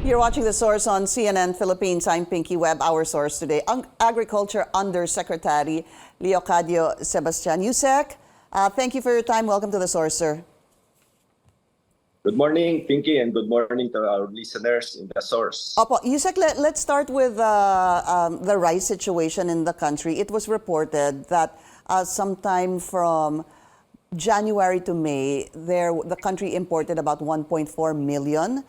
You're watching The Source on CNN Philippines. I'm Pinky Webb. Our source today, Agriculture Undersecretary Leocadio Sebastian. Yusek, thank you for your time. Welcome to The Source, sir. Good morning, Pinky, and good morning to our listeners in The Source. Opo, Yusek, let's start with the rice situation in the country. It was reported that sometime from January to May, the country imported about 1.4 million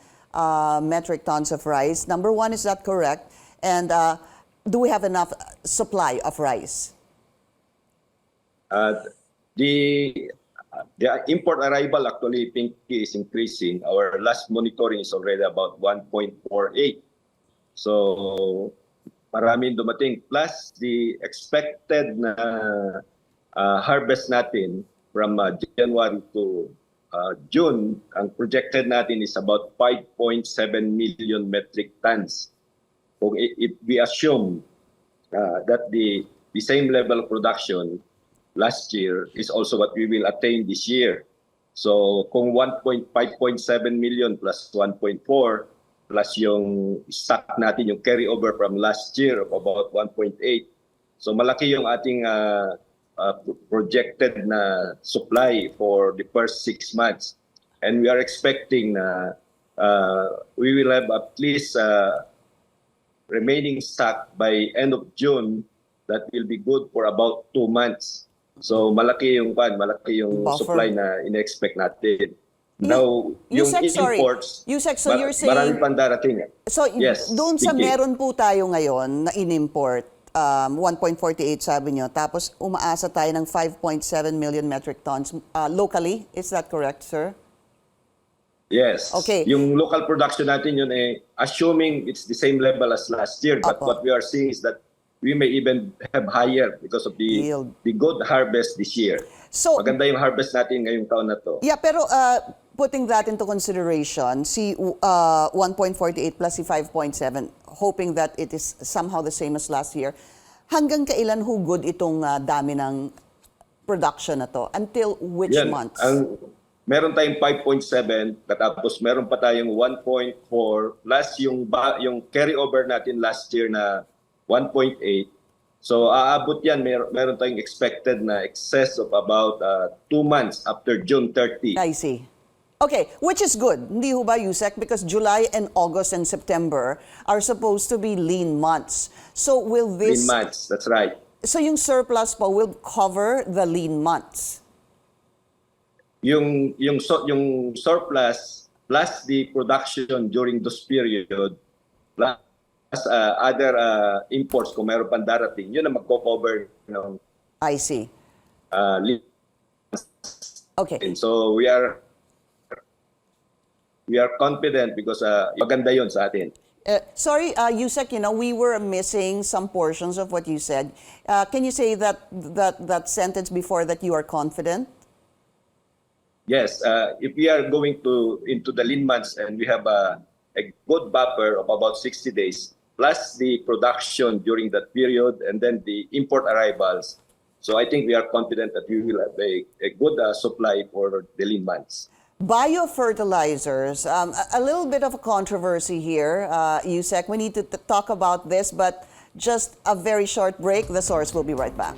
metric tons of rice. Number one, is that correct? And do we have enough supply of rice? The import arrival actually, Pinky, is increasing. Our last monitoring is already about 1.48. So maraming dumating. Plus the expected na harvest natin from January to June, ang projected natin is about 5.7 million metric tons. So if we assume that the same level of production last year is also what we will attain this year. So kung 5.7 million plus 1.4 plus yung stock natin, yung carryover from last year of about 1.8. So malaki yung ating projected na supply for the first 6 months. And we are expecting we will have at least remaining stock by end of June that will be good for about 2 months. So malaki yung buffer, supply na ina-expect natin. Now, yung imports, Yusek, so you're saying maraming pang darating. So yes, doon sa meron po tayo ngayon na in-import, 1.48 sabi nyo, tapos umaasa tayo ng 5.7 million metric tons locally. Is that correct, sir? Yes. Okay. Yung local production natin yun assuming it's the same level as last year, but what we are seeing is that we may even have higher because of the good harvest this year. So maganda yung harvest natin ngayong taon na to. Yeah, pero putting that into consideration, si 1.48 plus si 5.7, hoping that it is somehow the same as last year, hanggang kailan hugod itong dami ng production na to? Until which months? Meron tayong 5.7, katapos meron pa tayong 1.4 plus yung carryover natin last year na 1.8. So aabot yan, meron tayong expected na excess of about 2 months after June 30. I see. Okay, which is good. Hindi ho ba, Yusek? Because July and August and September are supposed to be lean months. So will this... Lean months, that's right. So yung surplus po will cover the lean months? Yung surplus plus the production during this period plus other imports kung meron pang darating, yun na magko-cover ng I see. Okay. And so we are confident because maganda yun sa atin. Sorry, Yusek, we were missing some portions of what you said. Can you say that sentence before that you are confident? Yes, if we are going into the lean months and we have a good buffer of about 60 days, plus the production during that period and then the import arrivals. So I think we are confident that we will have a good supply for the lean months. Biofertilizers, a little bit of a controversy here, Yusek. We need to talk about this, but just a very short break. The Source will be right back.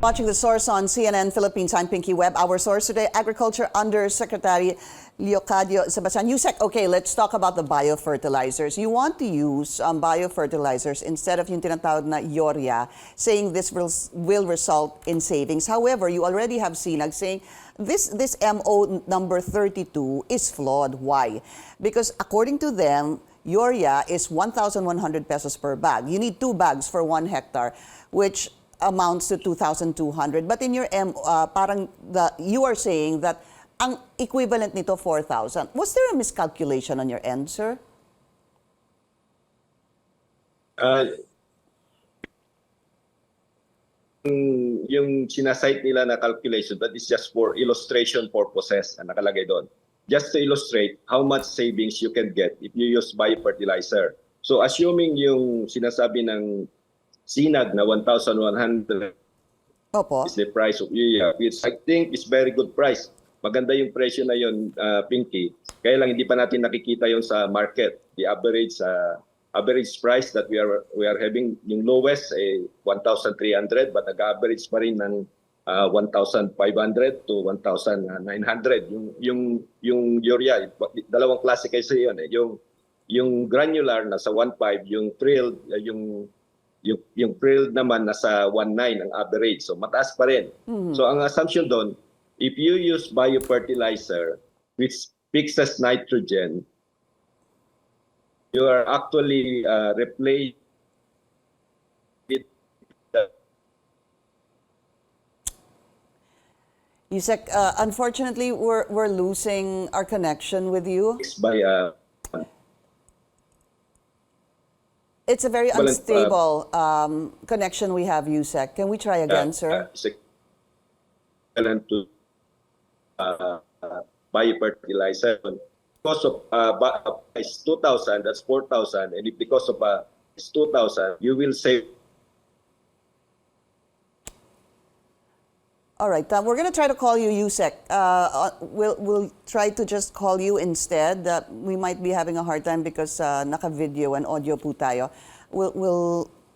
Watching The Source on CNN Philippines, I'm Pinky Webb. Our source today, Agriculture Undersecretary Leocadio Sebastian. Yusek, okay, let's talk about the biofertilizers. You want to use biofertilizers instead of yung tinatawag na urea, saying this will result in savings. However, you already have SINAG saying this MO number 32 is flawed. Why? Because according to them, urea is 1,100 pesos per bag. You need 2 bags for 1 hectare, which amounts to 2,200. But in your you are saying that ang equivalent nito 4,000. Was there a miscalculation on your end, sir? Yung sinasite nila na calculation, that is just for illustration purposes na nakalagay doon. Just to illustrate how much savings you can get if you use biofertilizer. So assuming yung sinasabi ng SINAG na 1,100 Opo. is the price of urea, which I think is very good price maganda yung presyo na yun, Pinky. Kaya lang hindi pa natin nakikita yon sa market. The average price that we are having, yung lowest ay 1,300 but nag-average pa rin ng 1,500 to 1,900. Yung urea, dalawang klase kasi yun eh. Yung granular nasa 1.5, yung frilled, yung frilled naman nasa 1.9 ang average. So mataas pa rin. So ang assumption doon, if you use biofertilizer which fixes nitrogen, you are actually replacing Yusek, unfortunately, we're losing our connection with you. by It's a very Well, unstable connection we have, Yusek. Can we try again, sir? equivalent to biofertilizer. Because of is 2,000, that's 4,000, and if because of is 2,000, you will save. All right, we're going to try to call you, Yusek. We'll try to just call you instead. We might be having a hard time because naka-video and audio po tayo.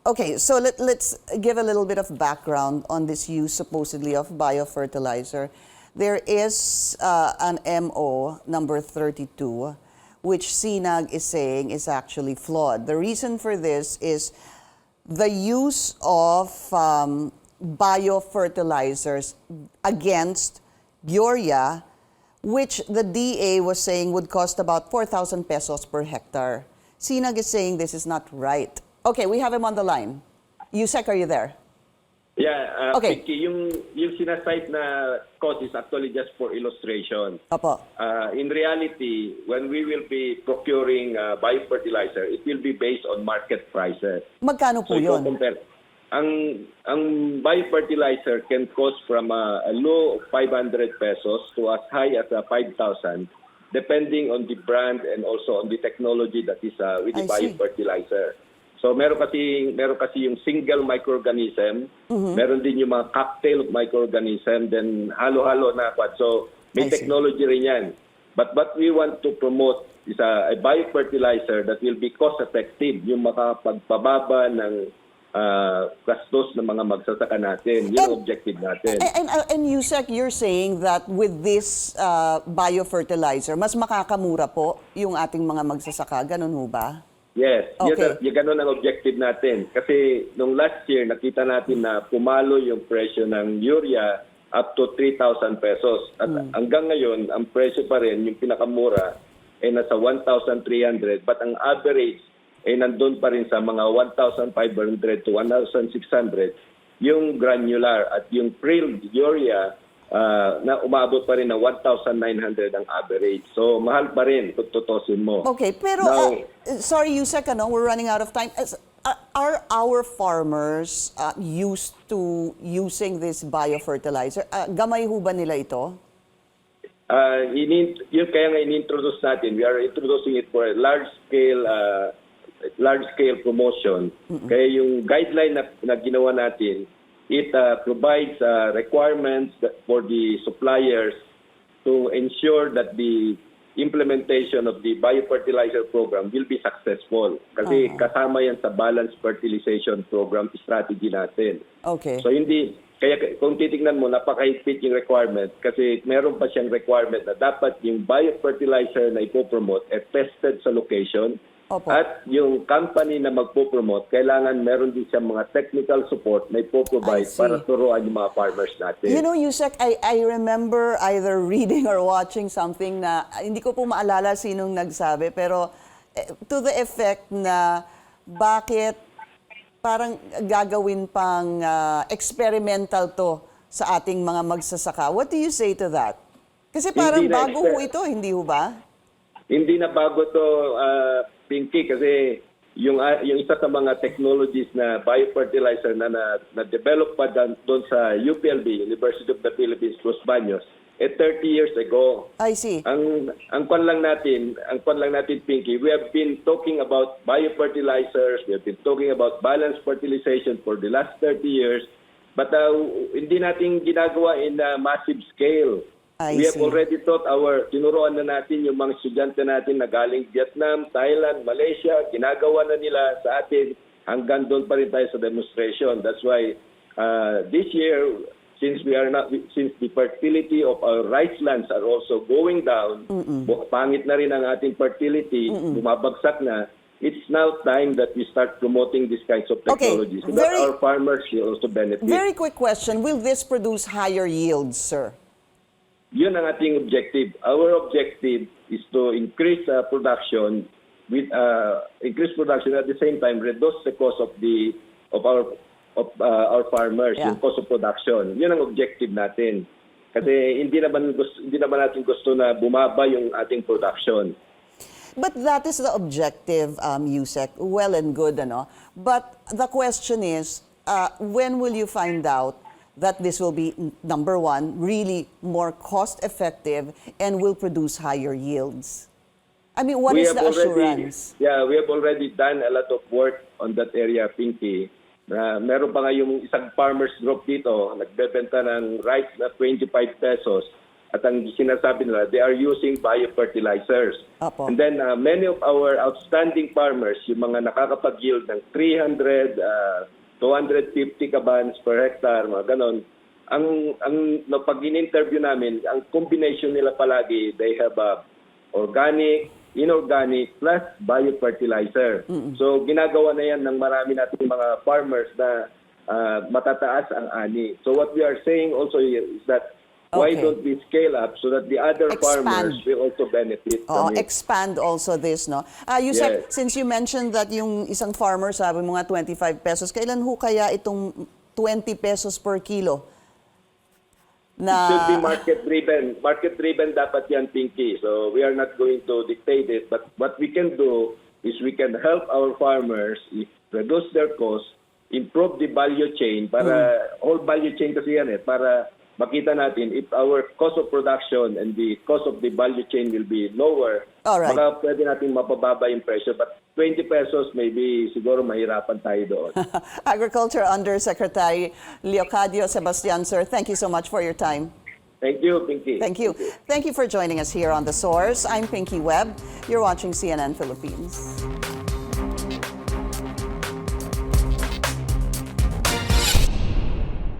Okay, so let's give a little bit of background on this use supposedly of biofertilizer. There is an MO number 32, which SINAG is saying is actually flawed. The reason for this is the use of biofertilizers against urea, which the DA was saying would cost about 4,000 pesos per hectare. SINAG is saying this is not right. Okay, we have him on the line. Yusek, are you there? Yeah, Okay. Vicky, yung sinasite na cost is actually just for illustration. Opo. In reality, when we will be procuring biofertilizer, it will be based on market prices. Magkano po So yun? compare. Ang biofertilizer can cost from a low of 500 pesos to as high as 5,000, depending on the brand and also on the technology that is with the I see. biofertilizer. So meron kasi yung single microorganism, meron din yung mga cocktail of microorganism, then halo-halo na quad. So may I see. technology rin yan. But what we want to promote is a biofertilizer that will be cost effective, yung makapagpababa ng gastos ng mga magsasaka natin. Yun ang objective natin. And Yusek, you're saying that with this biofertilizer, mas makakamura po yung ating mga magsasaka. Ganun ho ba? Yes, Okay. yung ganun ang objective natin. Kasi nung last year, nakita natin na pumalo yung presyo ng urea up to 3,000 pesos. At hanggang ngayon, ang presyo pa rin, yung pinakamura, ay nasa 1,300. But ang average ay nandun pa rin sa mga 1,500 to 1,600. Yung granular at yung prilled urea, na umabot pa rin na 1,900 ang average. So, mahal pa rin kung tutusin mo. Okay, pero Now, sorry Yusek, we're running out of time. Are our farmers used to using this biofertilizer? Gamay ho ba nila ito? yun kaya nga in-introduce natin. We are introducing it for a large-scale promotion. Kaya yung guideline na ginawa natin, it provides requirements for the suppliers to ensure that the implementation of the biofertilizer program will be successful. Kasi kasama yan sa balanced fertilization program strategy natin. Okay. So kaya kung titingnan mo, napaka-higpit yung requirement kasi meron pa siyang requirement na dapat yung biofertilizer na ipopromote tested sa location. Opo. At yung company na magpo-promote, kailangan meron din siyang mga technical support na I ipo-provide see. para turuan yung mga farmers natin. You know, Yusek, I remember either reading or watching something na, hindi ko po maalala sinong nagsabi, pero to the effect na bakit parang gagawin pang experimental to sa ating mga magsasaka. What do you say to that? Kasi parang Hindi na bago ho ito, hindi ho ba? Hindi na bago to, Pinky, kasi yung isa sa mga technologies na biofertilizer na develop pa doon sa UPLB, University of the Philippines, Los Baños, 30 years ago. I see. Ang kwan lang natin, Pinky, we have been talking about biofertilizers, we have been talking about balanced fertilization for the last 30 years, but hindi natin ginagawa in a massive scale. I We have see. already taught tinuruan na natin yung mga estudyante natin na galing Vietnam, Thailand, Malaysia, ginagawa na nila sa atin, hanggang doon pa rin tayo sa demonstration. That's why this year, since the fertility of our rice lands are also going down, pangit na rin ang ating fertility, bumabagsak na, it's now time that we start promoting these kinds of technologies so that our farmers will also benefit. Very quick question. Will this produce higher yields, sir? Yun ang ating objective. Our objective is to increase production at the same time reduce the cost of our farmers, yung cost of production. Yun ang objective natin. Kasi hindi naman natin gusto na bumaba yung ating production. But that is the objective, Yusek. Well and good, ano? But the question is, when will you find out that this will be, number one, really more cost-effective and will produce higher yields? I mean, what is the assurance? We have already done a lot of work on that area, Pinky. Meron pa nga yung isang farmers group dito, nagbebenta ng rice na 25 pesos. At ang sinasabi nila, they are using biofertilizers. Apo. And then many of our outstanding farmers, yung mga nakakapag-yield ng 300, 250 kabans per hectare, mga ganon, pag in-interview namin, ang combination nila palagi, they have organic, inorganic, plus biofertilizer. So ginagawa na yan ng marami nating mga farmers na matataas ang ani. So what we are saying also here is that why don't we scale up so that the other farmers will also benefit from it? Expand also this, no? Yusek, since you mentioned that yung isang farmer sabi mga 25 pesos, kailan ho kaya itong 20 pesos per kilo? It should be market-driven. Market-driven dapat yan, Pinky. So we are not going to dictate it. But what we can do is we can help our farmers reduce their costs, improve the value chain, para whole value chain kasi yan para makita natin if our cost of production and the cost of the value chain will be lower, baka pwede natin mapababa yung presyo. But 20 pesos, maybe siguro mahirapan tayo doon. Agriculture Undersecretary Leocadio Sebastian, sir, thank you so much for your time. Thank you, Pinky. Thank you. Thank you for joining us here on The Source. I'm Pinky Webb. You're watching CNN Philippines.